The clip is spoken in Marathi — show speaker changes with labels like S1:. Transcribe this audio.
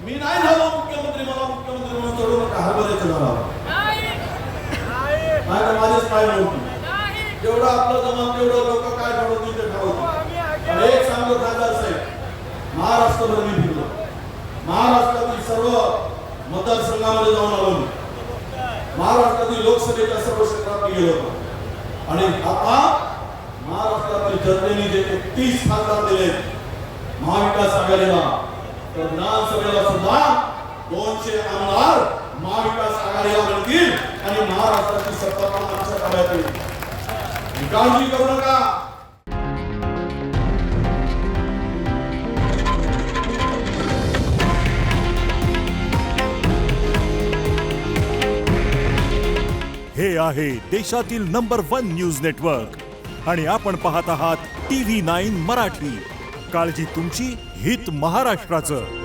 S1: मी नाही झालो मुख्यमंत्री, मला मुख्यमंत्री म्हणून चढू नका, हरभऱ्याचं झाला नाही तर माझेच पाय नव्हते. जेवढं आपलं जमान तेवढं लोक काय ठरवतील ते ठरवतील. आणि एक सांगतो खासदार साहेब, महाराष्ट्रभर मी फिरलो, महाराष्ट्रातील सर्व मतदारसंघामध्ये जाऊन आलो मी, महाराष्ट्रातील लोकसभेच्या सर्व क्षेत्रात मी गेलो होतो. आणि आता महाराष्ट्रातील जनतेने जे 31 खासदार दिले महाविकास आघाडीला, तर विधानसभेला सुद्धा 200 आमदार महाविकास आघाडीला मिळतील आणि महाराष्ट्राची सत्ता पण आमच्या ताब्यात येईल. काळजी करू नका.
S2: हे आहे देशातील नंबर 1 न्यूज नेटवर्क आणि आपण पाहत आहात TV9 मराठी. काळजी तुमची, हित महाराष्ट्राचं.